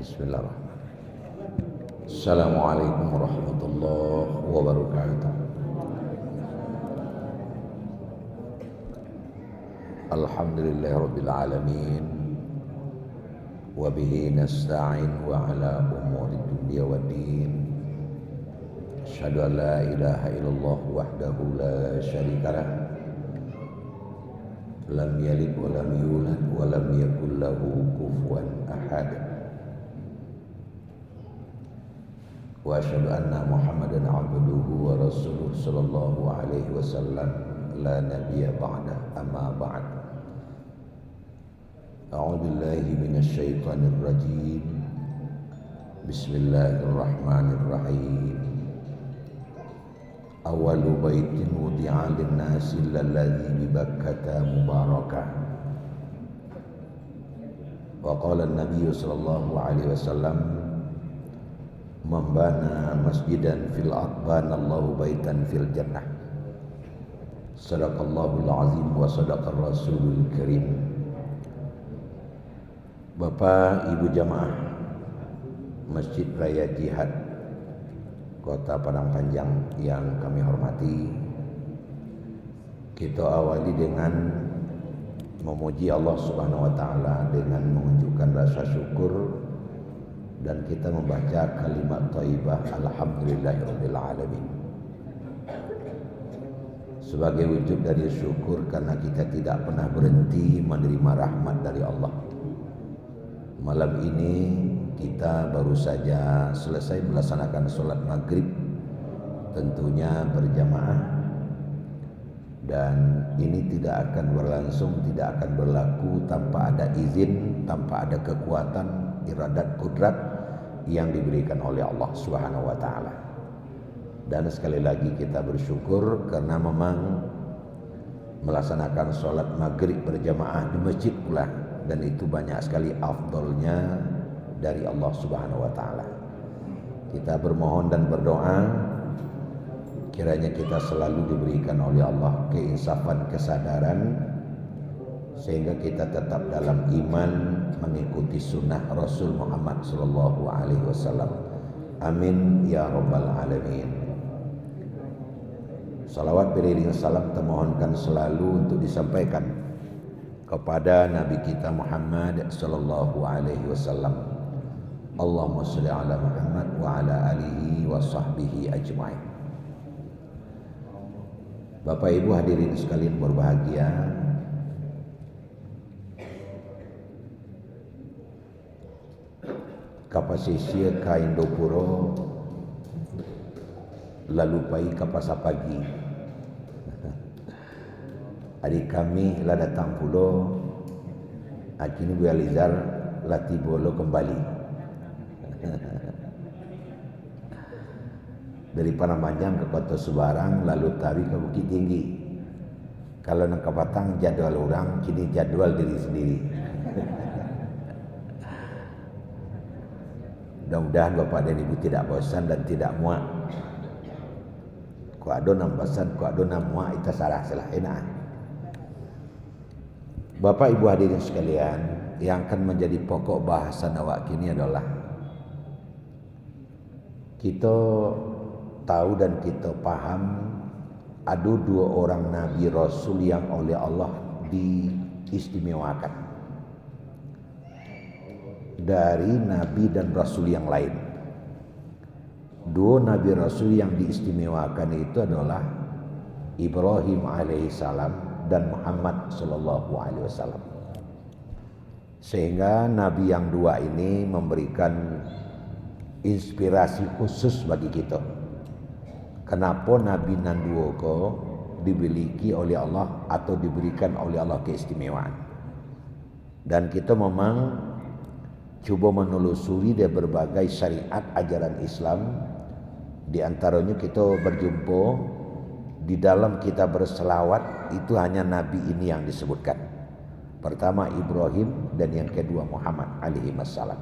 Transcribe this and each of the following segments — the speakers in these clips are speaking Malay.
Bismillahirrahmanirrahim. Assalamualaikum warahmatullahi wabarakatuh. Alhamdulillahirabbil alamin. Wa bihi nasta'in wa ala umuri dunya waddin. Asyhadu an la ilaha illallah wahdahu la syarikalah. Lam yalid wa lam yulad wa lam yakul lahu kufuwan ahad. Wa asyhadu anna Muhammadan abduhu wa rasuluh sallallahu alaihi wasallam la nabiyya ba'da amma ba'd. A'udzu billahi minasy syaithanir rajim. Bismillahirrahmanirrahim. Awwalu baitin wudi'a lin-nasi alladzi bi Bakkah mubarakah. Wa qala an-nabiy sallallahu alaihi wasallam man bana masjidan fil ardh Allahu baitan fil jannah. Sadaqallahul azim wa sadaqar rasulul karim. Bapak Ibu jamaah Masjid Raya Jihad Kota Padang Panjang yang kami hormati, kita awali dengan memuji Allah Subhanahu wa taala dengan menunjukkan rasa syukur dan kita membaca kalimat thayyibah alhamdulillahirabbil alamin sebagai wujud dari syukur karena kita tidak pernah berhenti menerima rahmat dari Allah. Malam ini kita baru saja selesai melaksanakan sholat maghrib, tentunya berjamaah, dan ini tidak akan berlangsung, tidak akan berlaku tanpa ada izin, tanpa ada kekuatan, iradat, kudrat yang diberikan oleh Allah Subhanahu wa taala. Dan sekali lagi kita bersyukur karena memang melaksanakan sholat maghrib berjamaah di masjid pula, dan itu banyak sekali afdolnya dari Allah Subhanahu wa taala. Kita bermohon dan berdoa kiranya kita selalu diberikan oleh Allah keinsafan, kesadaran, sehingga kita tetap dalam iman mengikuti sunnah Rasul Muhammad sallallahu alaihi wasallam. Amin ya rabbal alamin. Salawat beriring salam termohonkan selalu untuk disampaikan kepada Nabi kita Muhammad sallallahu alaihi wasallam. Allahumma shalli ala Muhammad wa ala alihi wa sahbihi ajmain. Bapak Ibu hadirin sekalian berbahagia, kapasisi kain dopuro lalu pai kapasa pagi. Adik kami lah datang pulo, akini Bu Alizar lati bolo kembali dari Panamajang ke Kota Subarang lalu tarik ke Bukit Tinggi. Kalau nak Batang jadwal orang, kini jadwal diri sendiri. Mudah-mudahan Bapak dan Ibu tidak bosan dan tidak muak. Ku ado nam bosan, ku ado nam muak, itu salah enak. Bapak Ibu hadirin sekalian, yang akan menjadi pokok bahasan awak kini adalah kita tahu dan kita paham ada dua orang Nabi Rasul yang oleh Allah diistimewakan dari Nabi dan Rasul yang lain. Dua Nabi Rasul yang diistimewakan itu adalah Ibrahim alaihissalam dan Muhammad sallallahu alaihi wasallam. Sehingga Nabi yang dua ini memberikan inspirasi khusus bagi kita. Kenapa Nabi nan dua ko dimiliki oleh Allah atau diberikan oleh Allah keistimewaan. Dan kita memang cuba menelusuri dari berbagai syariat ajaran Islam. Di antaranya kita berjumpa di dalam kita berselawat itu hanya Nabi ini yang disebutkan. Pertama Ibrahim dan yang kedua Muhammad alaihi wassalam.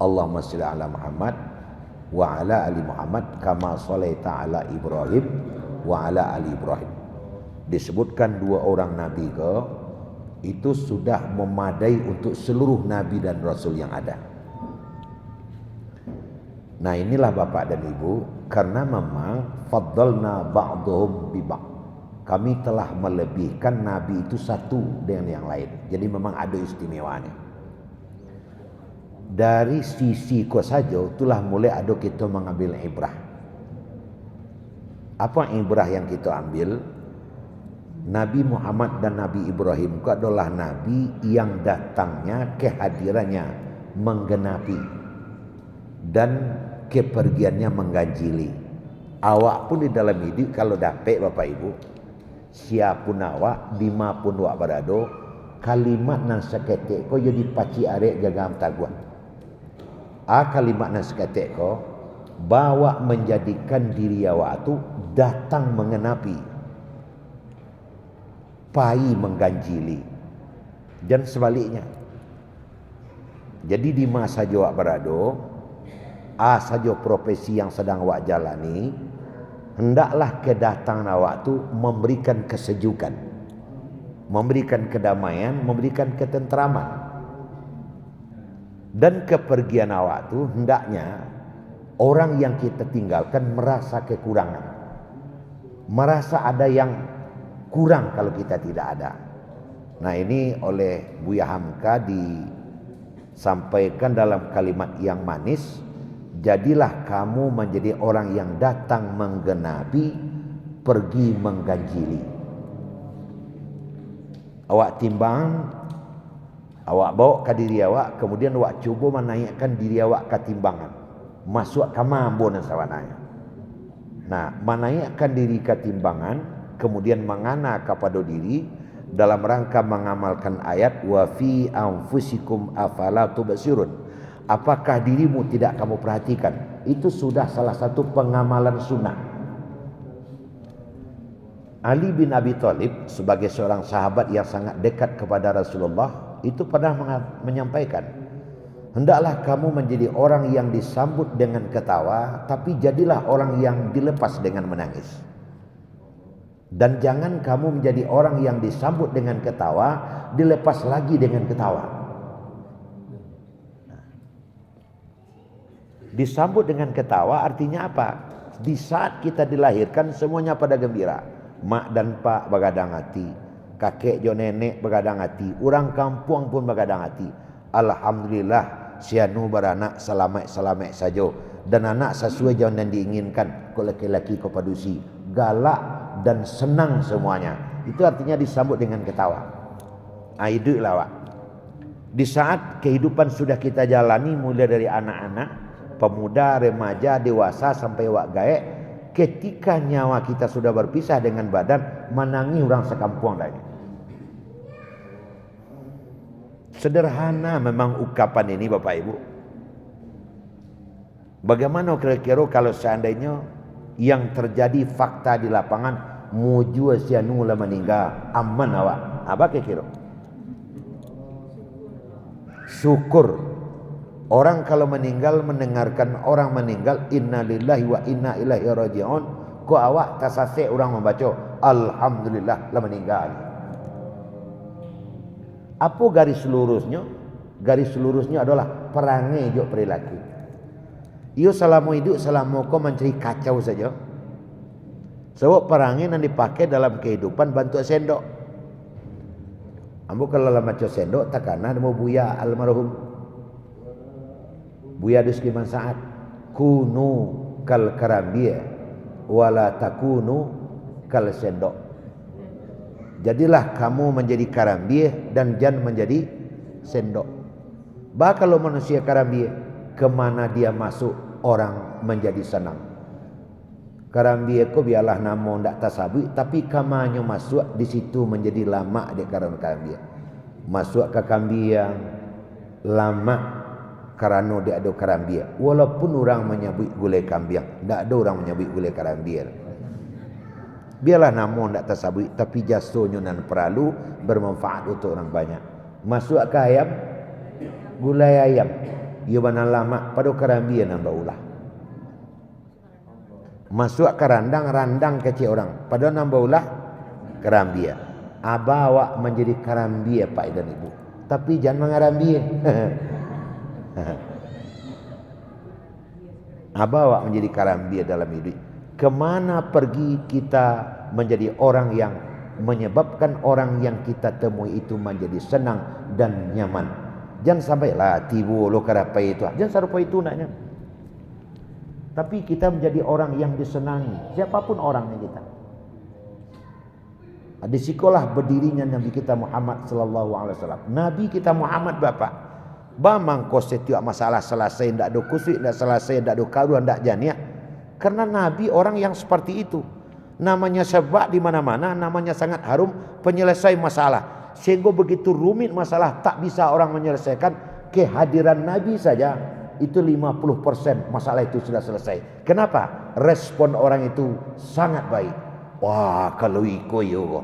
Allahumma shalli ala Muhammad wa ala ali Muhammad kama shalaita ala Ibrahim wa ala ali Ibrahim. Disebutkan dua orang Nabi itu sudah memadai untuk seluruh Nabi dan Rasul yang ada. Nah inilah Bapak dan Ibu, karena memang faddalna ba'dhum bi ba'd. Kami telah melebihkan Nabi itu satu dengan yang lain. Jadi memang ada istimewanya. Dari sisi ko saja itulah mulai ada kita mengambil ibrah. Apa ibrah yang kita ambil? Nabi Muhammad dan Nabi Ibrahim itu adalah Nabi yang datangnya kehadirannya menggenapi dan kepergiannya mengganjili. Awak pun di dalam hidup kalau dapat Bapak Ibu, siapun awak, dimapun awak berado, kalimat nan seketik ko jadi paci arek gagam taguan. Kalimat nan seketik ko bawa menjadikan diri awak tu datang mengenapi, pai mengganjili, dan sebaliknya. Jadi di masa awak berado, saja profesi yang sedang awak jalani, hendaklah kedatangan awak tu memberikan kesejukan, memberikan kedamaian, memberikan ketentraman. Dan kepergian awak tu hendaknya orang yang kita tinggalkan merasa kekurangan, merasa ada yang kurang kalau kita tidak ada. Nah ini oleh Buya Hamka disampaikan dalam kalimat yang manis. Jadilah kamu menjadi orang yang datang menggenapi, pergi mengganjili. Awak timbang, awak bawa ke diri awak, kemudian awak cuba menaikkan diri awak ke timbangan. Masuk ke mambo dan sawananya. Nah, menaikkan diri ke timbangan, kemudian mengana kepada diri dalam rangka mengamalkan ayat wa fi anfusikum afala tubsirun. Apakah dirimu tidak kamu perhatikan? Itu sudah salah satu pengamalan sunnah. Ali bin Abi Thalib sebagai seorang sahabat yang sangat dekat kepada Rasulullah itu pernah menyampaikan, hendaklah kamu menjadi orang yang disambut dengan ketawa, tapi jadilah orang yang dilepas dengan menangis. Dan jangan kamu menjadi orang yang disambut dengan ketawa, dilepas lagi dengan ketawa. Disambut dengan ketawa artinya apa? Di saat kita dilahirkan semuanya pada gembira. Mak dan pak begadang hati, kakek jo nenek begadang hati, orang kampung pun begadang hati. Alhamdulillah sianu beranak selamat saja, dan anak sesuai jalan yang diinginkan. Kau laki-laki kau padusi, galak dan senang semuanya. Itu artinya disambut dengan ketawa. Hiduplah Wak. Di saat kehidupan sudah kita jalani mulai dari anak-anak, pemuda, remaja, dewasa sampai wak gaek, ketika nyawa kita sudah berpisah dengan badan, menangi orang sekampung lagi. Sederhana memang ungkapan ini Bapak Ibu. Bagaimana kira-kira kalau seandainya yang terjadi fakta di lapangan muju sianu lah meninggal, aman awak? Apa kira-kira? Syukur. Orang kalau meninggal, mendengarkan orang meninggal, innalillahi wa inna ilaihi raji'un, ko awak tasase orang membaca alhamdulillah lah meninggal. Apa garis lurusnya? Garis lurusnya adalah perangai jo perilaku. Iyo selama hidup selama kau mencari kacau saja. Sebab perangai yang dipakai dalam kehidupan bantu sendok. Ambo kalau macam sendok takana mau buya almarhum Buya Rizki Mansaat, kunu kal karambia wala takunu kal sendok. Jadilah kamu menjadi karambia dan jangan menjadi sendok. Bah kalau manusia karambia, kemana dia masuk orang menjadi senang. Karambia ko biarlah namo ndak tasabi, tapi kamanyo masuk di situ menjadi lama dia karambia. Masuk ke kambiang lama karena dia ada karambia. Walaupun orang menyebut gulai kambiang, tidak ada orang menyebut gulai karambia. Biarlah namun tidak tersabut, tapi jasanya nan perlu bermanfaat untuk orang banyak. Masuk ke ayam, gulai ayam, ia mana lama pada karambia nan baulah. Masuk ke randang kecil orang, pada nan baulah karambia. Abawak menjadi karambia Pak dan Ibu, tapi jangan mengarambia. bawa menjadi karambia dalam hidup. Kemana pergi kita menjadi orang yang menyebabkan orang yang kita temui itu menjadi senang dan nyaman. Jangan sampai lah tibu lo karapai itu. Jangan serupa itu naknya. Tapi kita menjadi orang yang disenangi, siapapun orangnya kita. Di sekolah berdirinya Nabi kita Muhammad sallallahu alaihi wasallam. Nabi kita Muhammad Bapak. Bamang kau setiap masalah selesai, ndak ada kusik, ndak selesai, ndak ada karuan, ndak janiah. Karena Nabi orang yang seperti itu. Namanya sebab di mana-mana, namanya sangat harum penyelesai masalah. Sehingga begitu rumit masalah tak bisa orang menyelesaikan, kehadiran Nabi saja itu 50% masalah itu sudah selesai. Kenapa? Respon orang itu sangat baik. Wah, kalau iko yo.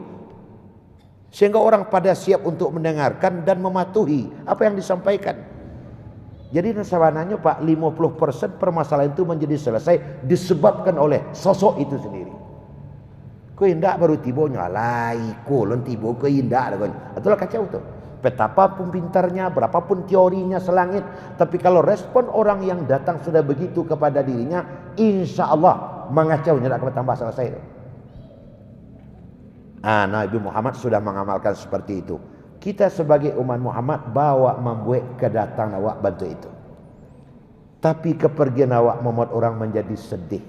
Sehingga orang pada siap untuk mendengarkan dan mematuhi apa yang disampaikan. Jadi nasabananya Pak, 50% permasalahan itu menjadi selesai disebabkan oleh sosok itu sendiri. Kau indah baru tiba nyalai, kolon tiba kau indah dah. Itulah kacau tu. Betapapun pintarnya, berapapun teorinya selangit, tapi kalau respon orang yang datang sudah begitu kepada dirinya, insya Allah mengacau tidak akan tambah selesai. Nabi Muhammad sudah mengamalkan seperti itu. Kita sebagai umat Muhammad bawa membuat kedatangan awak bantu itu. Tapi kepergian awak membuat orang menjadi sedih,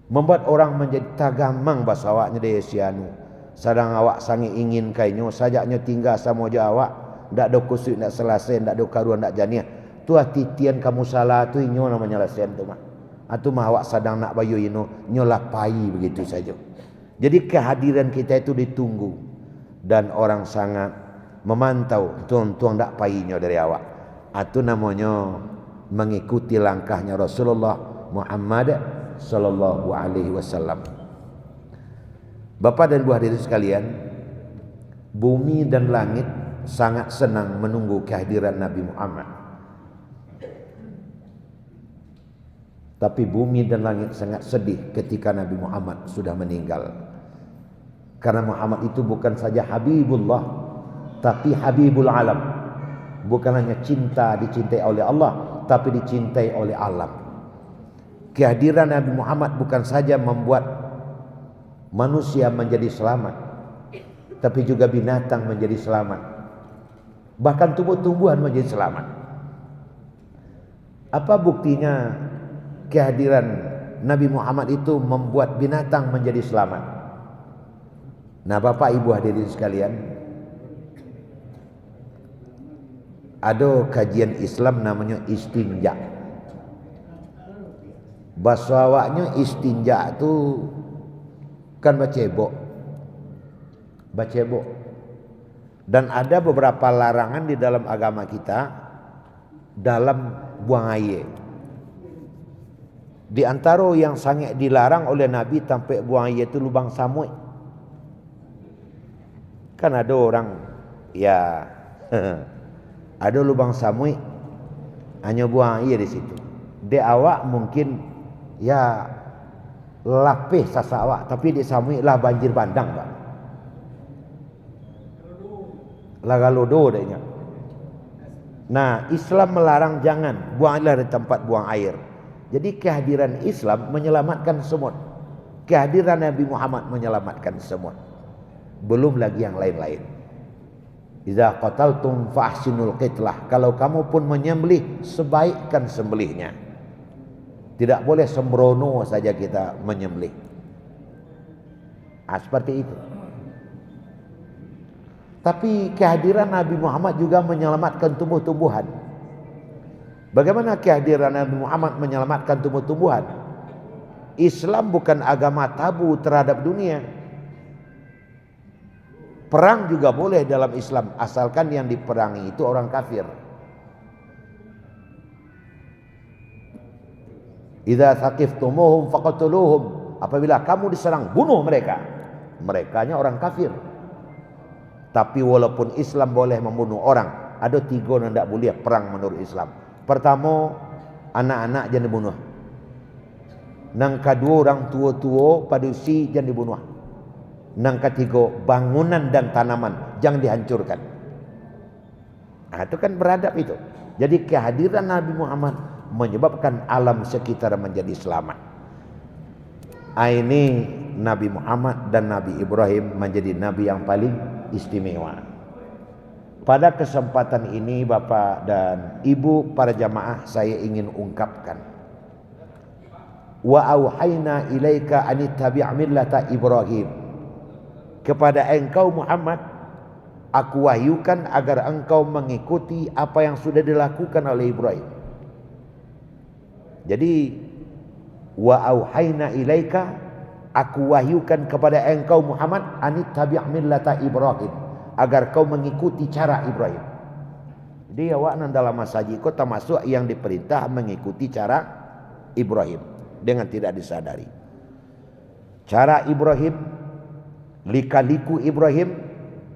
membuat orang menjadi tagamang bahasa awaknya dia sianu. Sedang awak sangat ingin kainyo sajaknya tinggal sama aja awak, ndak ada kusuk, ndak selesai, ndak ada karuan, ndak janiah. Tu titian kamu salah tu inyo namanya lesen tu mah. Atu mah awak sedang nak bayu ino nyolapai begitu saja. Jadi kehadiran kita itu ditunggu dan orang sangat memantau tuang-tuang ndak painya dari awak. Atu namanya mengikuti langkahnya Rasulullah Muhammad sallallahu alaihi wasallam. Bapak dan Ibu hadirin sekalian, bumi dan langit sangat senang menunggu kehadiran Nabi Muhammad. Tapi bumi dan langit sangat sedih ketika Nabi Muhammad sudah meninggal. Karena Muhammad itu bukan saja Habibullah, tapi Habibul Alam. Bukan hanya cinta dicintai oleh Allah, tapi dicintai oleh alam. Kehadiran Nabi Muhammad bukan saja membuat manusia menjadi selamat, tapi juga binatang menjadi selamat. Bahkan tumbuh-tumbuhan menjadi selamat. Apa buktinya kehadiran Nabi Muhammad itu membuat binatang menjadi selamat? Nah, Bapak Ibu hadirin sekalian, ada kajian Islam namanya istinja. Bahasa awaknya istinja itu kan bacebok. Dan ada beberapa larangan di dalam agama kita dalam buang air. Di antara yang sangat dilarang oleh Nabi sampai buang air itu lubang samui. Kan ada orang ya ada lubang samui hanya buang air di situ. Di awak mungkin ya lapih sasa awak, tapi di samui lah banjir bandang Pak. Lagalodo dehnya. Nah, Islam melarang jangan buang air di tempat buang air. Jadi kehadiran Islam menyelamatkan semut. Kehadiran Nabi Muhammad menyelamatkan semut. Belum lagi yang lain-lain. Iza qataltum fahsinul qitlah. Kalau kamu pun menyembelih, sebaikkan sembelihnya. Tidak boleh sembrono saja kita menyembelih. Seperti itu. Tapi kehadiran Nabi Muhammad juga menyelamatkan tumbuh-tumbuhan. Bagaimana kehadiran Nabi Muhammad menyelamatkan tumbuh-tumbuhan? Islam bukan agama tabu terhadap dunia. Perang juga boleh dalam Islam, asalkan yang diperangi itu orang kafir. Idza saqiftumuhum faqtuluhum. Apabila kamu diserang, bunuh mereka. Merekanya orang kafir. Tapi walaupun Islam boleh membunuh orang, ada 3 yang tidak boleh perang menurut Islam. Pertama, anak-anak jangan dibunuh. Yang kedua, orang tua-tua pada usia jangan dibunuh. Yang ketiga, bangunan dan tanaman jangan dihancurkan. Itu kan beradab itu. Jadi kehadiran Nabi Muhammad menyebabkan alam sekitar menjadi selamat. Ini Nabi Muhammad dan Nabi Ibrahim menjadi nabi yang paling istimewa. Pada kesempatan ini Bapak dan Ibu para jamaah, saya ingin ungkapkan, wa auhayna ilaika anittabi' millata Ibrahim, kepada engkau Muhammad aku wahyukan agar engkau mengikuti apa yang sudah dilakukan oleh Ibrahim. Jadi wa auhayna ilaika, aku wahyukan kepada engkau Muhammad anittabi' millata Ibrahim, agar kau mengikuti cara Ibrahim. Jadi awak dalam masaji kau termasuk yang diperintah mengikuti cara Ibrahim dengan tidak disadari. Cara Ibrahim, lika-liku Ibrahim,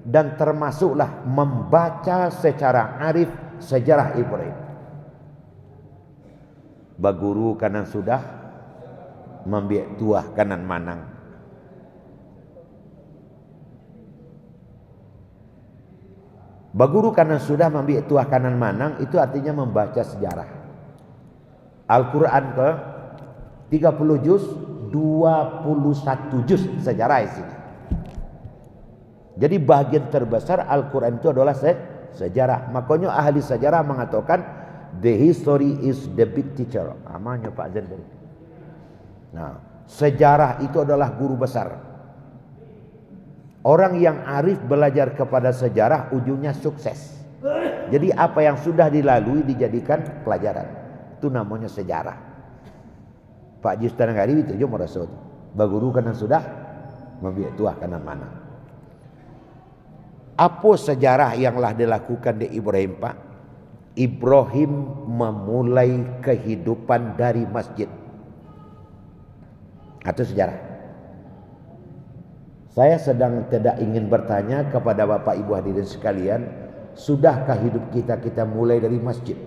dan termasuklah membaca secara arif sejarah Ibrahim. Baguru kanan sudah, membiak tuah kanan manang. Baguru kanan sudah, membiak tuah kanan manang, itu artinya membaca sejarah. Al-Quran ke 30 juz, 21 juz sejarah isinya. Jadi bagian terbesar Al-Quran itu adalah sejarah. Makanya ahli sejarah mengatakan the history is the big teacher. Amanya Pak Zain. Nah, sejarah itu adalah guru besar. Orang yang arif belajar kepada sejarah ujungnya sukses. Jadi apa yang sudah dilalui dijadikan pelajaran. Itu namanya sejarah. Pak Justan Ngari itu juga merasa baguru kanan sudah, membiak tuah kanan mana. Apa sejarah yang telah dilakukan di Ibrahim Pak? Ibrahim memulai kehidupan dari masjid. Atau sejarah. Saya sedang tidak ingin bertanya kepada Bapak Ibu hadirin sekalian, sudahkah hidup kita mulai dari masjid?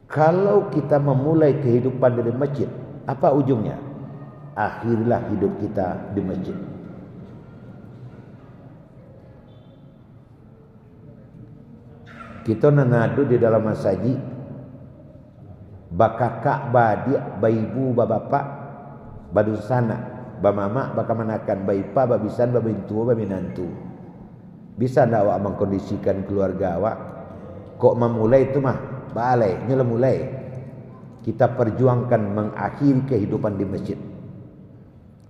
Kalau kita memulai kehidupan dari masjid, apa ujungnya? Akhirlah hidup kita di masjid. Kita nanadu di dalam masaji, bakakak badik baibu babapak badusana bamama bakamanakan baipa babisan babintu babinantu. Bisa ndak awak mengkondisikan keluarga awak? Kok memulai itu mah balai nyela mulai. Kita perjuangkan mengakhiri kehidupan di masjid.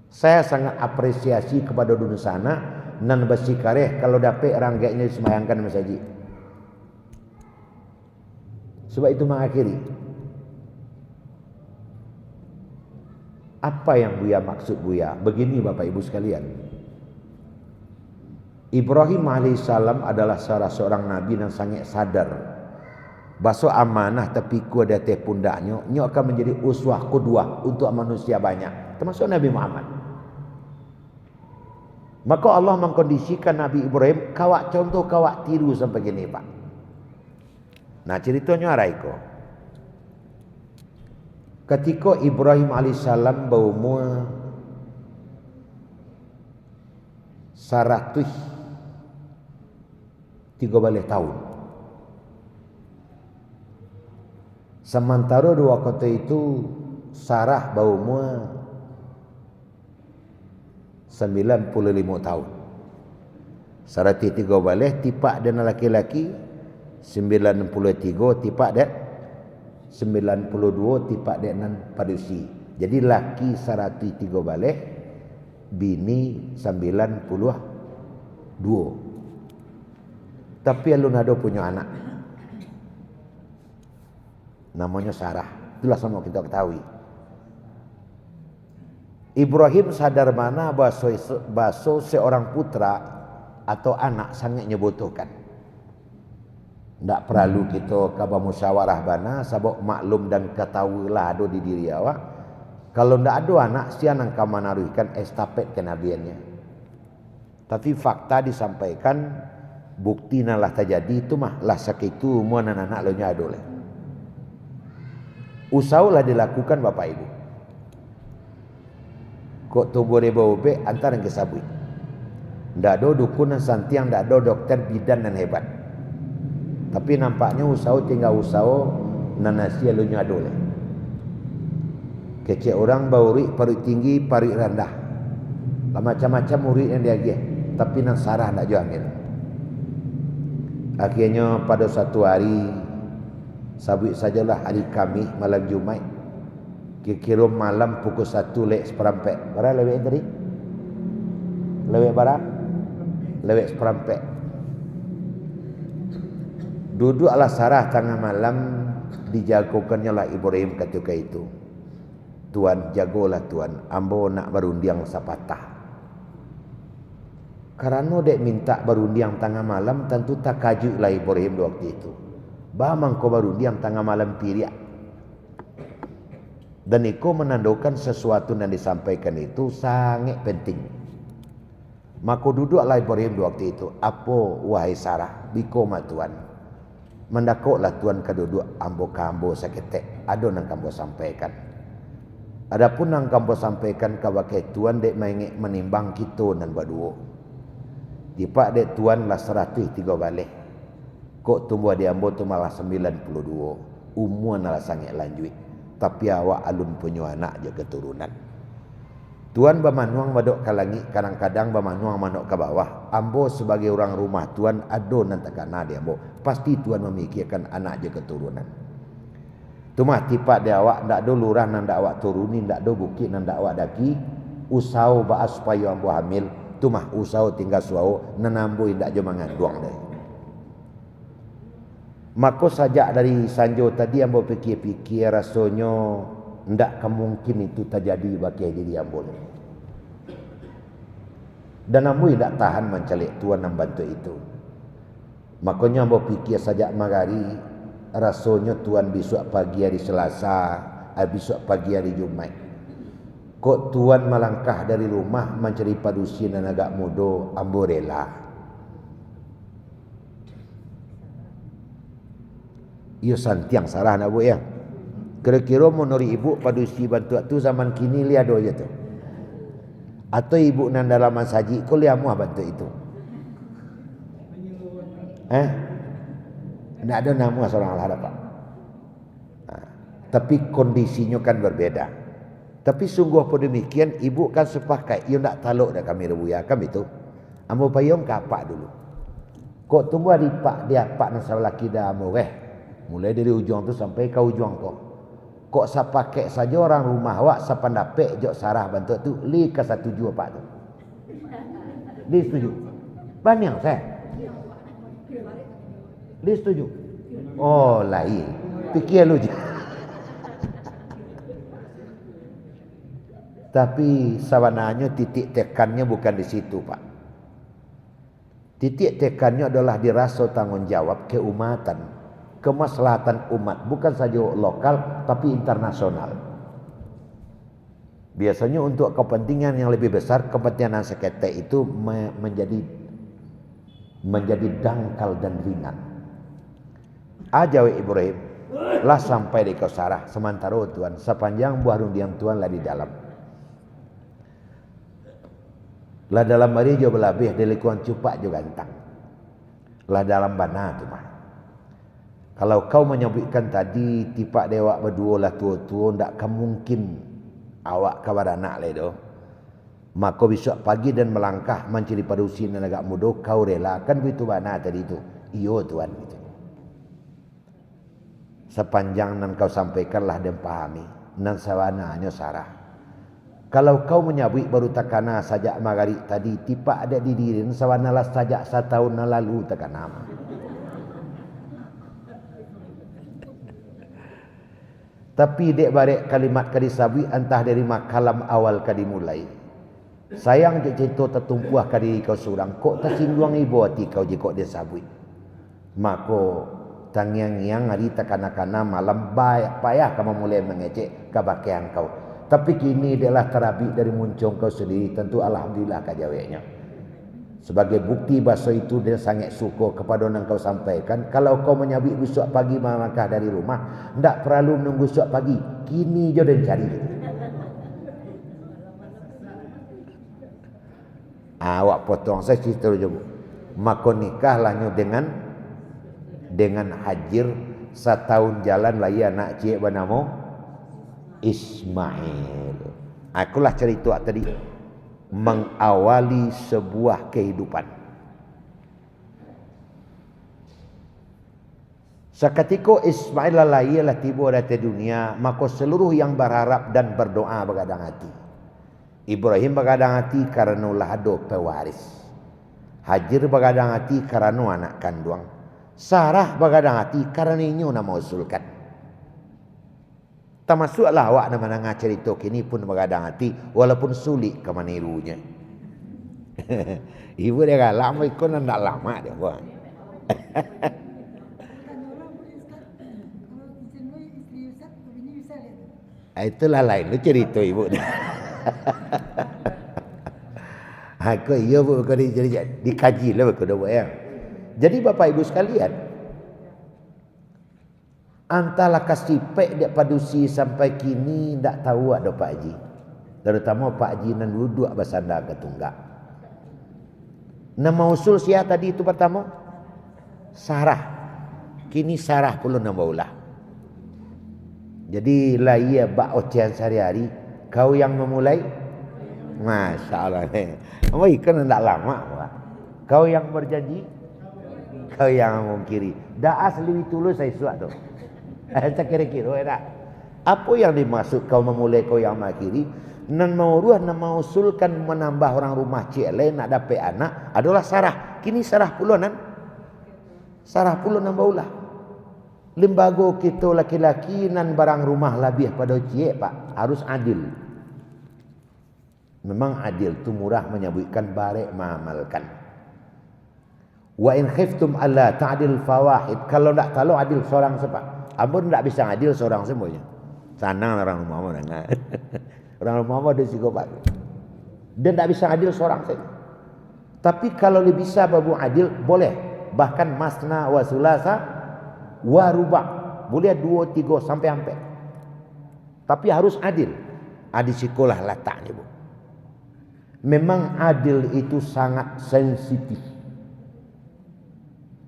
Saya sangat apresiasi kepada dunia sana nan besikareh kalau dapat rangganya disemayangkan masjid. Sebab itu mengakhiri. Apa yang Buya maksud Buya? Begini Bapak Ibu sekalian. Ibrahim alaihissalam adalah salah seorang nabi yang sangat sadar bahwa amanah tapi kuda teh pundaknya akan menjadi uswah qudwah untuk manusia banyak, termasuk Nabi Muhammad. Maka Allah mengkondisikan Nabi Ibrahim kawak contoh kawak tiru sampai gini Pak. Nah ceritanya araiko. Ketika Ibrahim alaihissalam berumur 113 tahun. Sementara dua kota itu Sarah berumur 95 tahun. Sarah 13 tipak dan laki-laki 93 tipak dan 92 tipak deknan padusi. Jadi laki 103 balik, bini 92. Tapi alun ada punya anak. Namanya Sarah. Itulah semua kita ketahui. Ibrahim sadar mana bahasa seorang putra atau anak sangat nyebutuhkan. Tak perlu kita kabar musyawarah bana sabok maklum dan ketahuilah ada di diri awak. Kalau tak ada anak sian angka menaruhkan estafet kenabiannya. Tapi fakta disampaikan bukti nalah terjadi itu mah lah sakitu mu anak-anak lo nya adole. Usahalah dilakukan Bapak Ibu. Kok tubuh rebe antara yang kesabui. Ndak ada dukun dan santiang, ndak ada dokter bidan dan hebat. Tapi nampaknya usaha tinggal usaha nanasi alunya adole. Kecek orang bauri parit tinggi, parit rendah. Lah macam-macam murid yang dia gih. Tapi nang sarah nak jual gitu. Akhirnya pada satu hari, sabit sajalah hari Khamis malam Jumaat. Kira-kira malam pukul 1:01. Berapa lewat tadi? Lewat berapa? Lewat 1:04. Duduklah sarah tengah malam, dijagokannya lah Ibrahim ketika itu. Tuan, jagolah Tuan, ambo nak berundiang sapatah. Karena dek minta berundiang tengah malam, tentu tak kajuk lah Ibrahim waktu itu. Bamang kau berundiang tengah malam piriak. Dan itu menandakan sesuatu yang disampaikan itu sangat penting. Maka duduklah Ibrahim waktu itu. Apa wahai Sarah, bikoma Tuan. Mendakoklah Tuan keduduk ambo-kambo seketek. Ada yang kambo sampaikan. Adapun yang kambo sampaikan kawakai Tuan dek mengek menimbang kita dan berdua. Dipak dek Tuan lah 103 balik. Kok tumbuh di ambo tu malah 92. Umur nalah sangat lanjut. Tapi awak alun punya anak je keturunan. Tuan bermanuang madok ke langit, kadang-kadang bermanuang madok ke bawah. Ambo sebagai orang rumah Tuan ada nan tak kena dia ambo. Pasti Tuan memikirkan anak je keturunan. Tumah tipak dia awak ndak ada lurah nan ndak awak turuni, ndak ada bukit nan ndak awak daki. Usau baas supaya ambo hamil. Tumah usau tinggal suau nan ambo ndak je mangandung deh. Maka sajak dari sanjo tadi ambo fikir-fikir rasanya ndak kemungkin itu terjadi bagi diri ambo. Dan ambo ndak tahan mencalik Tuan yang bantu itu. Makanya ambo fikir sajak magari rasanya Tuan besok pagi hari Selasa, besok pagi hari Jumat. Kok Tuan melangkah dari rumah mencari padusin dan agak muda, ambo rela. Ia santiang sarah nak buat ya. Kira-kira menurut ibu padusi bantu tu zaman kini lihat do je tu. Atau ibu nan dalam masaji ko lihat muah bantu itu. Nak ada nama seorang Allah Pak. Tapi kondisinya kan berbeda. Tapi sungguh pun demikian ibu kan sepakat ia nak taluk dah kami rebuya kami tu. Ambo payung kapak dulu. Kok tunggu hari pak dia pak nak laki dah ambo mulai dari ujung tu sampai ke ujung kau. Kok sapake saja orang rumah awak sapandapek jok sarah bantu tu li ke 1 jua pak tu. Li setuju. Banyak saya. Li setuju. Oh lain. Fikir lu je. Tapi sebenarnya titik tekannya bukan di situ pak. Titik tekannya adalah dirasa tanggungjawab keumatan. Kemaslahatan umat bukan saja lokal tapi internasional. Biasanya untuk kepentingan yang lebih besar, kepentingan seketek itu menjadi dangkal dan ringan. Ajawi Ibrahim lah sampai di Kausarah sementara Tuan sepanjang buah rundiang Tuan lah di dalam. Lah dalam hari jo belabih delikuan cupak jo gantang. Lah dalam bana tu mah. Kalau kau menyebutkan tadi tipak dewak berdua lah tua-tua ndak kemungkin awak kabar anak le do. Maka besok pagi dan melangkah mencari padusin dan agak muda kau relakan begitu bana tadi itu. Iyo Tuan gitu. Sepanjang nan kau sampaikanlah dan pahami nan sawananya sarah. Kalau kau menyabut baru takana sajak magari tadi tipak ada di diri sawanalah sajak 1 tahun lalu takana. Tapi dek barek kalimat kadisabui entah dari makalam awal kadimulai. Sayang je cerita tertumpuah kadi kau surang. Kok tersinggung ibu hati kau je kok disabui. Maka tangiang-ngiang hari takana-kana malam baik payah kamu mulai mengecek kebakian kau. Tapi kini adalah terabik dari muncung kau sendiri. Tentu alhamdulillah kajaweknya. Sebagai bukti bahasa itu dia sangat suka kepada yang kau sampaikan. Kalau kau menyabik besok pagi melangkah dari rumah, tidak perlu menunggu besok pagi. Kini je dan cari. Awak potong saya cerita dulu. Maka nikahlahnya dengan dengan Hajir setahun jalan lah ia anak cik bernama Ismail. Akulah cerita tadi mengawali sebuah kehidupan. Seketika Ismail ialah tiba dari dunia, maka seluruh yang berharap dan berdoa bergadang hati. Ibrahim bergadang hati kerana ulah ada pewaris. Hajar bergadang hati kerana anak kandung. Sarah bergadang hati kerana inyo nak mausulkan. Termasuklah awak nak mendengar cerita kini pun bergadang hati walaupun sulit ke menirunya. Ibu dia galak, ikut nak lama dia buat. Itulah lain lu cerita ibu. Aku iya bu kau dikaji lah kau dah buat ya. Jadi bapak ibu sekalian, antara kasipek dek padusi sampai kini tak tahu ada Pak Haji. Terutama Pak Haji nan duduk bersandar ke tunggak. Nama usul sia tadi itu pertama Sarah. Kini Sarah pula nama ulah. Jadi lah ia bak ocehan sehari-hari, kau yang memulai. Masya Allah. Apa ikan tak lama. Kau yang berjanji, kau yang mengkiri. Dah asli tulus saya suat tu. Saya kira-kira tak. Apa yang dimaksud kau memulai kau yang mengkiri? Nan mau ruah nan mau usulkan menambah orang rumah cik lain nak dapat anak adalah Sarah. Kini Sarah pula nan. Sarah pula nambah ulah. Lembaga kita laki-laki nan barang rumah lebih pada cik pak harus adil. Memang adil tu murah menyebutkan barek mengamalkan. Wa in khiftum alla ta'dil fawahid, kalau tak tahu adil seorang sepak. Ampun tak bisa adil seorang semuanya. Sana orang rumah mau dengar. Orang rumah mau ada psikopat. Dan tak bisa adil seorang saja. Tapi kalau lebih bisa babu adil boleh. Bahkan masna wa sulasa warubah boleh 2, 3 sampai 4. Tapi harus adil. Adil sekolah letaknya bu. Memang adil itu sangat sensitif.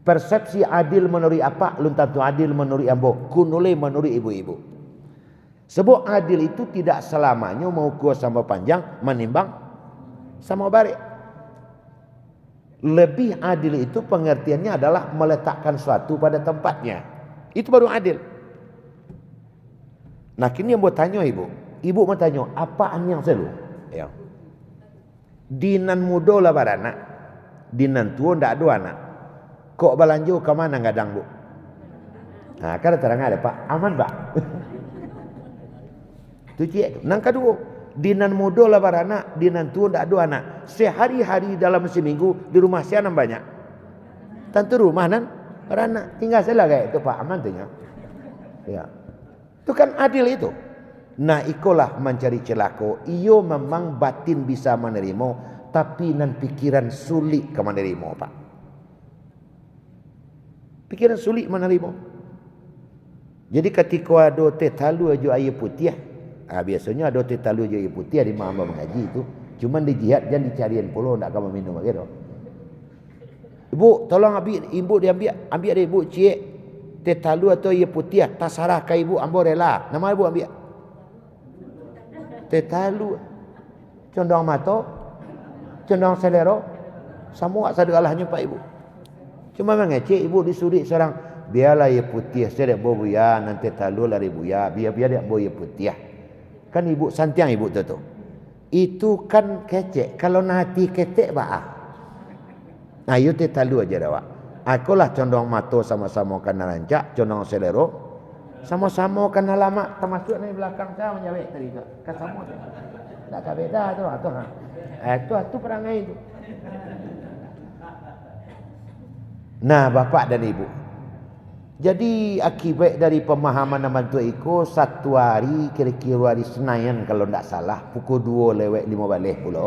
Persepsi adil menurut apa? Belum tentu adil menurut ambo. Kunule menurut ibu-ibu. Sebab adil itu tidak selamanya mau kuat sama panjang menimbang sama barik. Lebih adil itu pengertiannya adalah meletakkan suatu pada tempatnya. Itu baru adil. Nah kini yang buat tanya ibu. Ibu mau tanya, apaan yang selalu? Ya. Dinan muda lah beranak. Dinan tua tak ada anak. Kok balanjo ke mana ngadang bu? Nah kan terang ada pak. Aman pak. Itu cik. Nang kedua. Dinan muda lah beranak, dinan tua tak ada anak. Sehari-hari dalam seminggu di rumah siapa banyak? Tentu rumah nan beranak. Tinggal saya kayak itu Pak Aman tu ya. Ya. Itu kan adil itu. Nah ikolah mencari celaka. Iyo memang batin bisa menerima, tapi nan pikiran sulit ke menerima Pak. Pikiran sulit menerima. Jadi ketika ada teh talu aja air putih. Biasanya ada teh talu je putih di mama mengaji itu, cuman di jihad jangan dicarian pula nak kamu minum lagi dah. Ibu tolong ibu dia ambil dia ibu cik teh talu atau air putih tasarah ke ibu ambo rela. Nama ibu ambil. Teh talu. Condong mata, condong selera, semua sadaralahnya Pak Ibu. Cuma mengecek ibu disuruh seorang biarlah air putih saya dak bawa buya nanti talu lari buya biar dia bawa air putih. Kan ibu santiang ibu tu. Itu kan kecek. Kalau nanti ketek bah. Nah, itu talu aja dah. Akulah condong mata sama-sama kena rancak, condong selero sama-sama kena lama. Termasuk ni belakang saya menjawab tadi tu. Kan sama tu. Tak beda tu lah tu. Itu perangai itu. Nah, bapak dan ibu. Jadi akibat dari pemahaman amantu itu satu hari kira-kira hari Senayan kalau tidak salah pukul 2:05 pula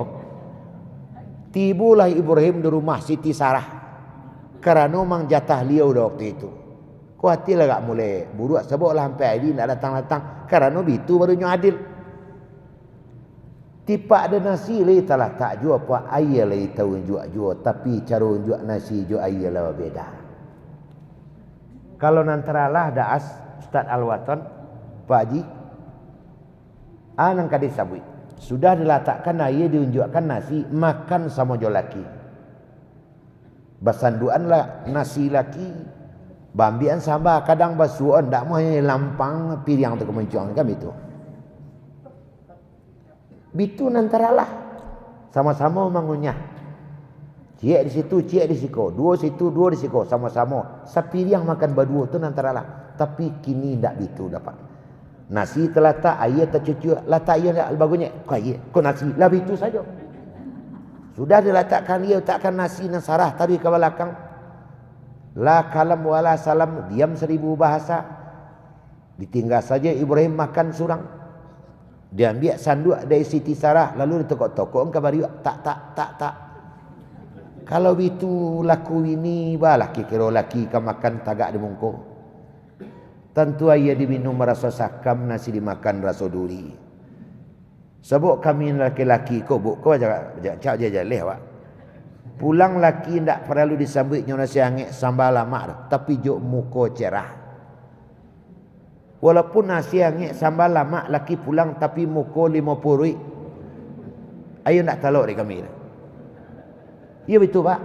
tibulah Ibrahim di rumah Siti Sarah kerana memang jatah liau dah waktu itu. Kuatirlah tak mulai buruk sebablah sampai hari tidak datang-datang kerana itu barunya adil. Tipak ada nasi lah telah tak jua apa ayah lah tahu jua tapi cara unjuk nasi jua ayah lah beda. Kalau nantaralah daas Ustaz Al-Waton, Pak Haji, anang kadis sabui. Sudah diletakkan air, diunjukkan nasi, makan sama jo laki. Basanduan lah nasi laki, bambian sama kadang basuan, tak mau lampang piring tu kemencuang kan itu. Bitu nantaralah sama-sama mengunyah. Cik di situ, cik di situ, dua situ, dua di situ, sama-sama. Sapiriang makan berdua tu nantaralah. Tapi kini tak bitu dapat. Nasi terletak, air tercuci, letak air tak bagusnya. Kau air, kau nasi, lah bitu saja. Sudah diletakkan dia, letakkan nasi dan sarah tadi ke belakang. La kalam wala salam, diam 1000 bahasa. Ditinggal saja Ibrahim makan surang. Dia ambil sanduk dari Siti Sarah, lalu ditokok-tokok ke bariu. Tak. Kalau itu laku ini, balah kira laki kau makan tagak di mungko. Tentu ayah diminum rasa sakam, nasi dimakan rasa duri. Sebab kami laki-laki kau cak jajaleh wak. Pulang laki ndak perlu disambut nasi angin sambal lama dah, tapi jok muka cerah. Walaupun nasi angin sambal lama laki pulang tapi muka 50 rupiah. Ayo ndak talok di kami dah. Ya betul pak.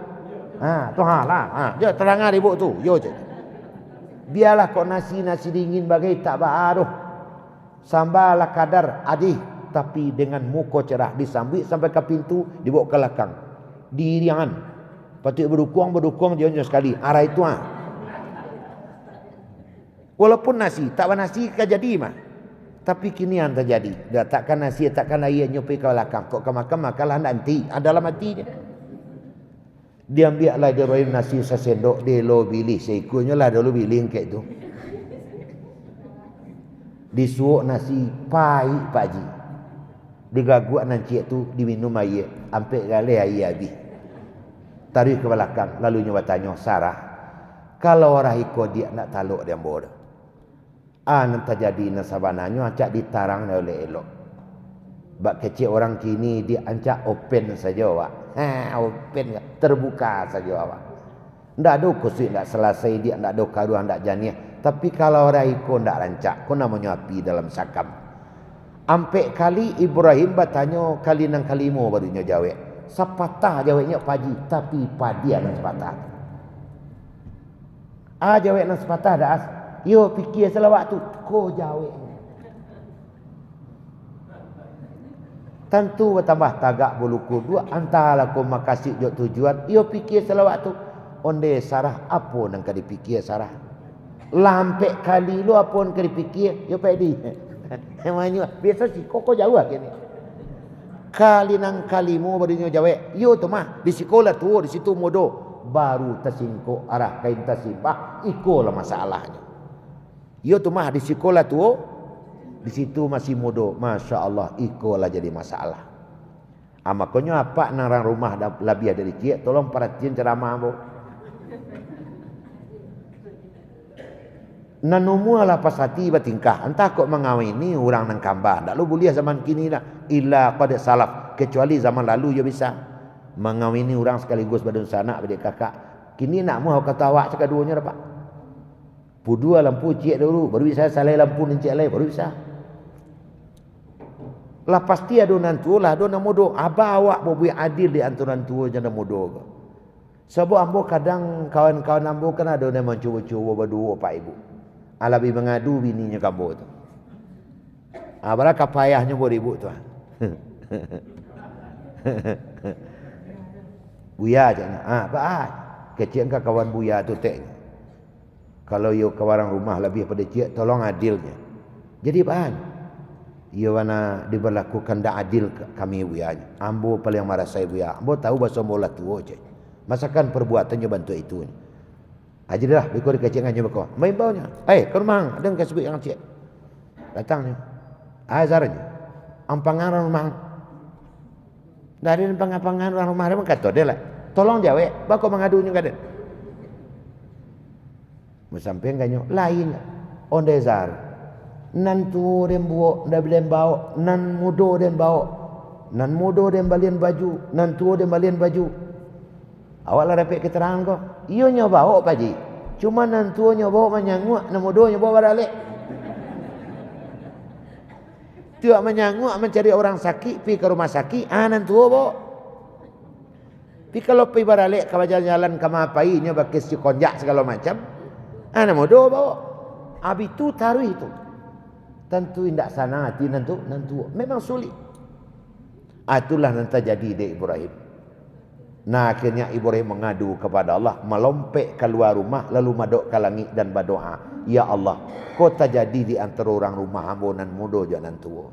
Tu lah. Dia terang ibu tu. Yo je. Biarlah kok nasi dingin bagai tak baharuh. Sambal lah kadar adih, tapi dengan muka cerah disambut sampai ke pintu, dibawa ke belakang. Diriangan. Patut berdukung dia sekali. Arah itu Walaupun nasi, tak nasi kan jadi mah. Tapi kini yang terjadi. Dia takkan nasi, takkan air nyupi ke belakang. Kok ke makan nanti. Adalah matinya. Dia ambillah dia beri nasi sesendok, dia lo pilih seikunya lah dulu pilih kayak itu. Disuuk nasi pahit Pak Haji. Digaguak nanti tu diminum air, sampai kali air habis. Tarik ke belakang, lalu nyoba tanya Sarah, kalau orang ikut dia nak taluk dia bodoh. Nanti jadi nasabananya acak ditarang oleh elok. Bak kecil orang kini dia ancak open saja wak. Open terbuka saja awak. Ndak ada kusik, ndak selesai dia, ndak ada karuan, ndak janiah. Tapi kalau orang ikut ndak rancak, kau namanya api dalam sakam. Ampe kali Ibrahim bertanya kali nang kalimu barunya jawab. Sepatah jawabnya pagi, tapi padia nang sepatah. Jawab nang sepatah dah as. Yo fikir selawat tu, kau jawab. Tentu bertambah tagak buluku dua antara kau makasih jok tujuan. Yo fikir selawat tu. Onde Sarah apa nang kau dipikir Sarah? Lampek kali lu apa nang kau dipikir? Yo pedi. Emangnya biasa sih kok jauh kini. Kali nang kalimu barunya jawab. Yo tu mah di sekolah tu di situ modo baru tersingkuk arah kain tersimpah. Ikolah masalahnya. Yo tu mah di sekolah tu di situ masih muda, masya Allah, ikolah jadi masalah. Makanya apa narang rumah lebih dari cik, tolong perhatian ceramah bu. Nanumu ala pasati batingkah, entah kok mengawini orang nang kambah. Tak lu boleh zaman kini dah, illa pada salaf, kecuali zaman lalu ya bisa mengawini orang sekaligus badun sanak pada kakak. Kini nak mau kata awak cakap duanya dapat. Pudua lampu cik dulu, baru bisa salai lampu dan cik lain, baru bisa. Lah pasti ada nantu lah, ada namudo. Abah awak boleh adil di antara nantu jana mudo. Sebab ambo kadang kawan-kawan ambo kan ada yang mencuba-cuba berdua pak ibu. Alabi mengadu bininya kambo tu. Berapa payahnya buat ibu tu. Buya je. Pak kecil kan kawan buya tu tek. Kalau yo kawan rumah lebih pada cik, tolong adilnya. Jadi pak ia mana diberlakukan tak adil kami buya. Ambo paling marah saya buya. Ambo tahu bahasa bola tua je. Masakan perbuatannya bantu itu. Ajalah bikor kecil nganya bako. Main baunya. Ke rumah ada kasih yang cik. Datangnya. Azarnya. Ampangan rumah. Dari ampangan rumah dia kata dia lah. Tolong jawab, bako mengadunya kaden. Sampai ganyo lain ondezar. Nan tu dem buo nda bilem bau, nan mudo dem bau. Nan mudo dem balian baju, nan tu dem balian baju. Awak lah dapat keterangan kau. Iyo nyo bau pak ji. Cuma nantuanya bawa menyanguk, nombor 2-nya bawa balik. Dia menyanguk mencari orang sakit, pergi ke rumah sakit, nantu bawa. Tapi kalau pergi balik ke jalan-jalan ke mapainya pakai si konjak segala macam, nombor 2 bawa. Habis itu taruh itu. Tentu tidak sana hati nantu. Memang sulit. Itulah nanti jadi di Ibrahim. Nah akhirnya Ibrahim mengadu kepada Allah, melompat keluar rumah lalu madok ke langit dan berdoa, ya Allah, kau terjadi di antara orang rumah hamba nan muda jangan tua.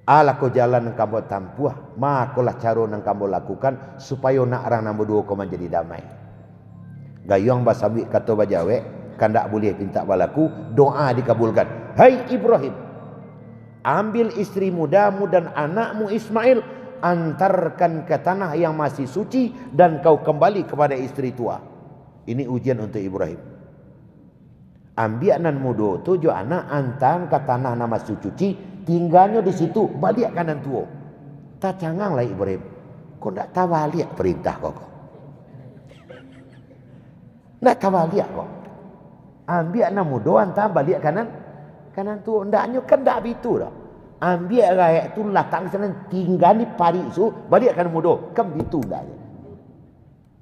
Ala kau jalan yang kamu tampuh, makulah cara yang kamu lakukan supaya nak orang nombor 2 kau menjadi damai. Gayung basabi kata bajawe, kandak boleh minta balaku, doa dikabulkan. Hai Ibrahim, ambil istri mudamu dan anakmu Ismail, antarkan ke tanah yang masih suci dan kau kembali kepada istri tua. Ini ujian untuk Ibrahim. Ambil anak muda, 7 anak, antar ke tanah yang masih suci, tinggalnya di situ, balik kanan tua. Tak cangang lah Ibrahim. Kau tak tahu balik perintah kau. Tak tahu balik kau. Ambil anak muda, antar balik kanan tua. Ndaknya kan tak begitu dah. Ambil rakyat tu latang sana, tinggal di pari su, balikkan mudo, kan begitu dah.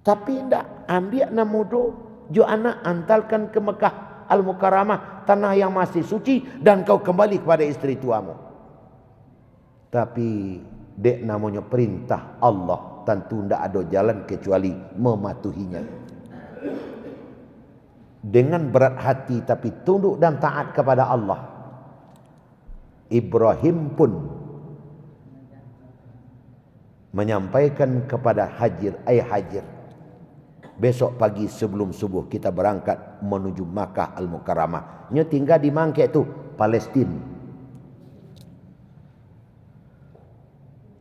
Tapi tidak, ambil anak mudo, jo anak antalkan ke Mekah Al-Mukarramah, tanah yang masih suci, dan kau kembali kepada istri tuamu. Tapi dek namanya perintah Allah, tentu tidak ada jalan kecuali mematuhinya. Dengan berat hati tapi tunduk dan taat kepada Allah, Ibrahim pun menyampaikan kepada Hajar, Hajar, besok pagi sebelum subuh kita berangkat menuju Makkah Al-Mukarramah. Nya tinggal di Mangkek tu, Palestina.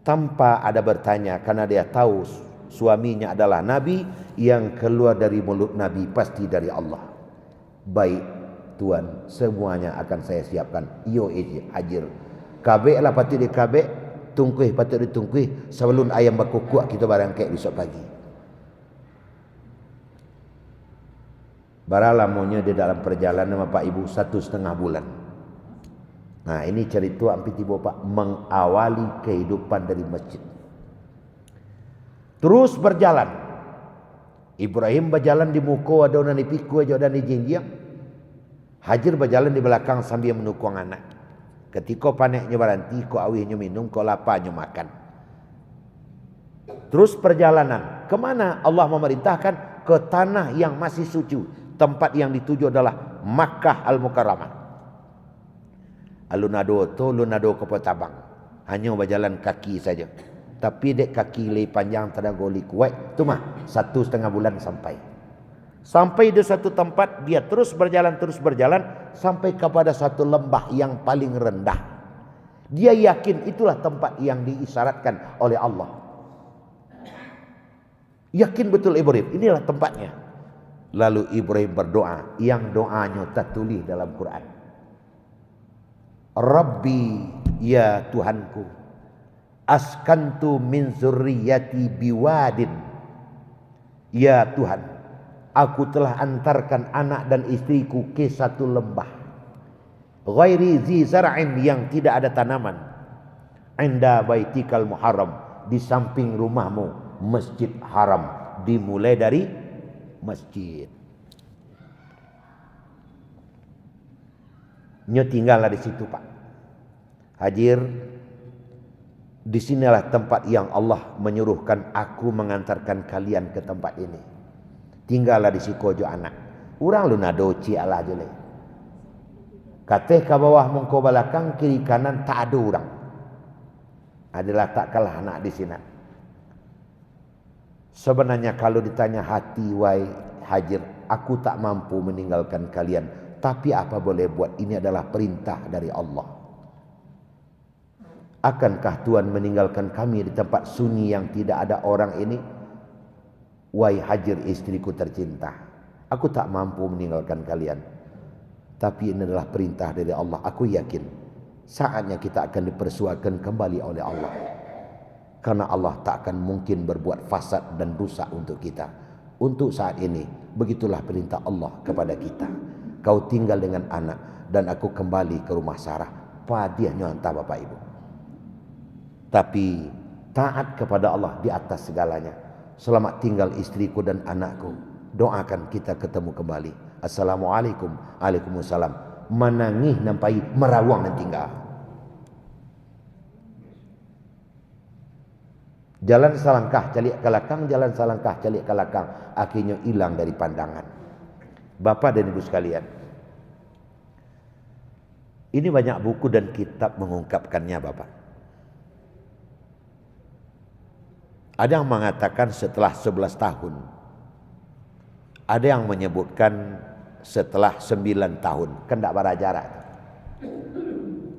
Tanpa ada bertanya, karena dia tahu suaminya adalah Nabi, yang keluar dari mulut Nabi pasti dari Allah. Baik Tuhan, semuanya akan saya siapkan. Yo Hajar, kabek lah patut di kabek, tungkuih patut ditungkuih, sebelum ayam berkukuak kita berangkat besok pagi. Baralamonya di dalam perjalanan Bapak Ibu 1,5 bulan. Nah ini cerita hampir tiba Pak, mengawali kehidupan dari masjid. Terus berjalan. Ibrahim berjalan di muka, ada orang di piku, ada orang di jinjiang. Hajar berjalan di belakang sambil menukung anak. Ketika paneknya berhenti, kau awihnya minum, kau laparnya makan. Terus perjalanan. Kemana? Allah memerintahkan ke tanah yang masih suci. Tempat yang dituju adalah Makkah Al-Mukarramah. Alunado tu, lunado ke Potabang. Hanya berjalan kaki saja. Tapi dek kaki lebih panjang, tak ada goli kuat. Itu mah 1,5 bulan sampai. Sampai di satu tempat, dia terus berjalan sampai kepada satu lembah yang paling rendah. Dia yakin itulah tempat yang diisyaratkan oleh Allah. Yakin betul Ibrahim, inilah tempatnya. Lalu Ibrahim berdoa, yang doanya tertulis dalam Quran. Rabbi, ya Tuhanku, askantu min zurriyati biwadin. Ya Tuhan, aku telah antarkan anak dan istriku ke satu lembah, ghairi zi zar'in, yang tidak ada tanaman, inda baitikal muharram, di samping rumahmu Masjid Haram. Dimulai dari masjid. Nyo tinggallah di situ Pak Hajar. Disinilah tempat yang Allah menyuruhkan aku mengantarkan kalian ke tempat ini. Tinggallah di sikojo anak. Urang lu nadoci ala jele. Kateh ke bawah mengko belakang, kiri kanan tak ada orang. Adalah tak kalah anak di sini. Sebenarnya kalau ditanya hati, wahai Hajar, aku tak mampu meninggalkan kalian. Tapi apa boleh buat, ini adalah perintah dari Allah. Akankah Tuhan meninggalkan kami di tempat sunyi yang tidak ada orang ini? Wahai Hajar, istriku tercinta, aku tak mampu meninggalkan kalian. Tapi ini adalah perintah dari Allah. Aku yakin saatnya kita akan dipersuadkan kembali oleh Allah. Karena Allah tak akan mungkin berbuat fasad dan rusak untuk kita. Untuk saat ini Begitulah perintah Allah kepada kita. Kau tinggal dengan anak dan aku kembali ke rumah Sarah. Padiahnya entah Bapak Ibu. Tapi taat kepada Allah di atas segalanya. Selamat tinggal istriku dan anakku. Doakan kita ketemu kembali. Assalamualaikum. Waalaikumsalam. Menangih nampai merawang dan tinggal. Jalan salangkah calik kalakang, jalan salangkah calik kalakang. Akhirnya hilang dari pandangan. Bapak dan Ibu sekalian. Ini banyak buku dan kitab mengungkapkannya Bapak. Ada yang mengatakan setelah 11 tahun. Ada yang menyebutkan setelah 9 tahun. Kan tak bara jarak.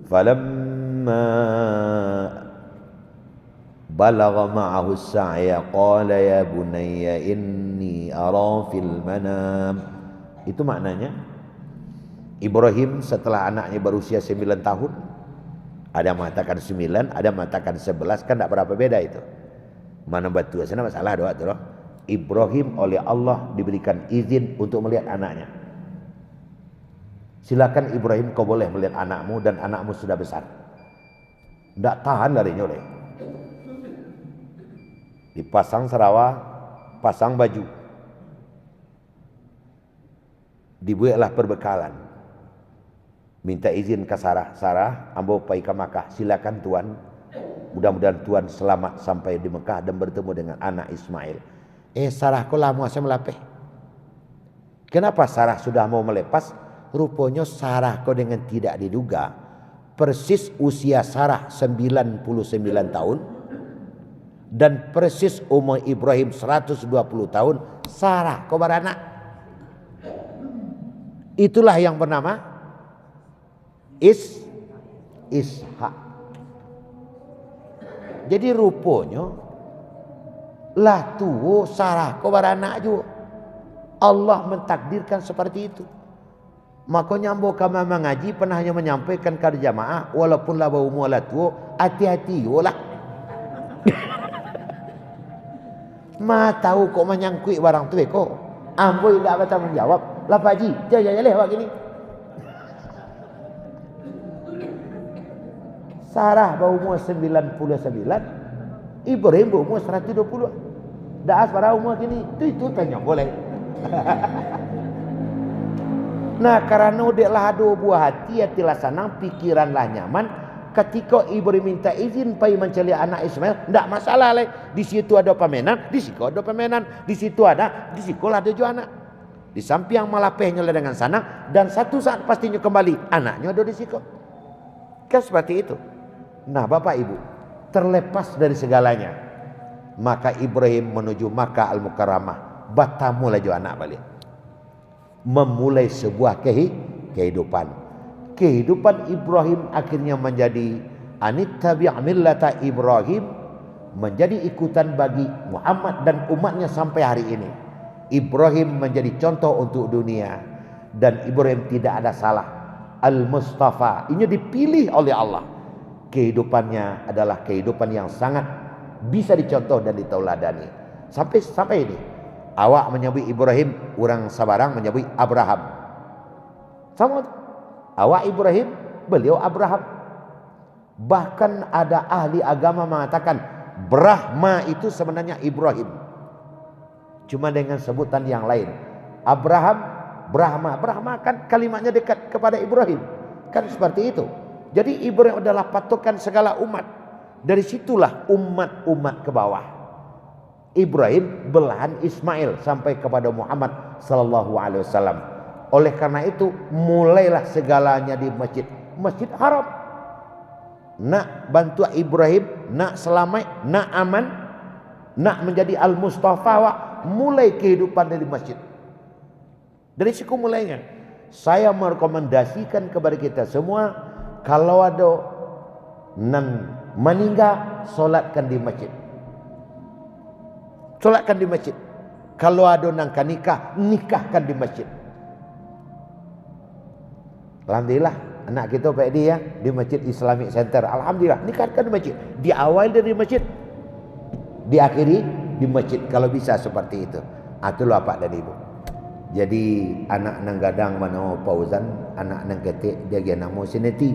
Falamma balagha ma'ahu as-sa'ya qala ya bunayya inni ara fil manam. Itu maknanya Ibrahim setelah anaknya berusia 9 tahun. Ada yang mengatakan 9, ada yang mengatakan 11, kan tak berapa beda itu. Mana betul? Sana masalah doa tu loh. Ibrahim oleh Allah diberikan izin untuk melihat anaknya. Silakan Ibrahim, kau boleh melihat anakmu dan anakmu sudah besar. Tak tahan larinya oleh. Dipasang serawa, pasang baju. Dibuatlah perbekalan. Minta izin ke Sarah. Sarah, ambo pergi ke Makkah. Silakan Tuan. Mudah-mudahan Tuan selamat sampai di Mekah dan bertemu dengan anak Ismail. Sarah kau lama saya melapeh. Kenapa Sarah sudah mau melepas? Rupanya Sarah kau dengan tidak diduga. Persis usia Sarah 99 tahun. Dan persis umur Ibrahim 120 tahun. Sarah kau beranak. Itulah yang bernama Ishak. Jadi rupanya lah tuh Sarah kau beranak juga. Allah mentakdirkan seperti itu. Makanya ambo kama mengaji pernah hanya menyampaikan kepada jamaah walaupun lah bau mualah tuh hati-hati lah. Ma tahu kok menyangkui barang tu kok. Ambo tidak bertanggung jawab. Lah Pak Haji, jangan leh awak gini. Sarah bau umur 99, Ibrahim bau umur 120. Dah asbara umur gini, itu tanya boleh. Nah, karena udahlah ada buah hati, hatilah senang, pikiranlah nyaman. Ketika Ibrahim minta izin pergi mencari anak Ismail, tidak masalah leh. Di situ ada permainan, di situ ada permainan, di situ ada, di situ ada juga anak. Di samping malapehnya dengan sana, dan satu saat pastinya kembali, anaknya ada di situ. Kan seperti itu. Nah Bapak Ibu, terlepas dari segalanya, maka Ibrahim menuju Makkah Al-Mukarramah. Bertemu lagi anak balik. Memulai sebuah kehidupan. Kehidupan Ibrahim akhirnya menjadi anittabi' millata Ibrahim, menjadi ikutan bagi Muhammad dan umatnya sampai hari ini. Ibrahim menjadi contoh untuk dunia. Dan Ibrahim tidak ada salah. Al-Mustafa, ini dipilih oleh Allah. Kehidupannya adalah kehidupan yang sangat bisa dicontoh dan ditauladani. Sampai ini. Awak menyebut Ibrahim, orang Sabarang menyebut Abraham. Sama. Awak Ibrahim, beliau Abraham. Bahkan ada ahli agama mengatakan Brahma itu sebenarnya Ibrahim. Cuma dengan sebutan yang lain. Abraham, Brahma. Brahma kan kalimatnya dekat kepada Ibrahim. Kan seperti itu. Jadi Ibrahim adalah patokan segala umat. Dari situlah umat-umat ke bawah. Ibrahim belahan Ismail sampai kepada Muhammad sallallahu alaihi wasallam. Oleh karena itu mulailah segalanya di Masjid Haram. Nak bantu Ibrahim, nak selamat, nak aman, nak menjadi Al-Mustafa, mulai kehidupan dari masjid. Dari situ mulainya. Saya merekomendasikan kepada kita semua, kalau ada nan meninggal, solatkan di masjid. Solatkan di masjid. Kalau ada nang nikah, nikahkan di masjid. Alhamdulillah, anak kita Pak Edi ya, di Masjid Islamic Center. Alhamdulillah, nikahkan di masjid. Di awal dari masjid, diakhiri di masjid. Kalau bisa seperti itu. Itulah Pak dan Ibu. Jadi anak nang gadang mana Fauzan, anak nang ketik dia gana mau sineti.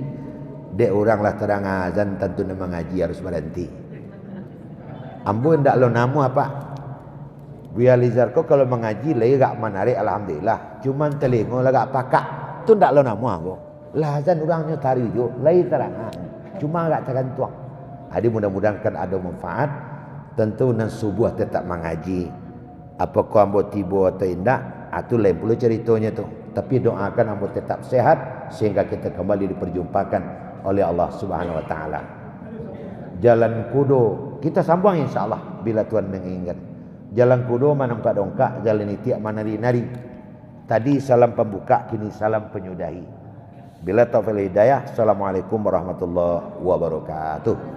Dek orang lah terang azan tentu nak mengaji harus berhenti. Ambo ndak lo namu apa? Bializar ko kalau mengaji lagi gak menarik alhamdulillah. Cuman telingo lah gak pakak. Tu ndak lo namu ambo. Lah azan orangnya tari jo, lagi terang. Cuma gak tergantung. Jadi mudah-mudahan kan ada manfaat. Tentu nan subuh tetap mengaji. Apakah ambo tiba atau indak? Itu lain pula ceritanya tu. Tapi doakan ambo tetap sehat sehingga kita kembali diperjumpakan oleh Allah Subhanahu wa taala. Jalan kudo kita sambung insyaallah bila Tuhan mengingat. Jalan kudo manampak dongkak, jalan itiak manari-nari. Tadi salam pembuka, kini salam penyudahi. Bila taufiq hidayah. Assalamualaikum warahmatullahi wabarakatuh.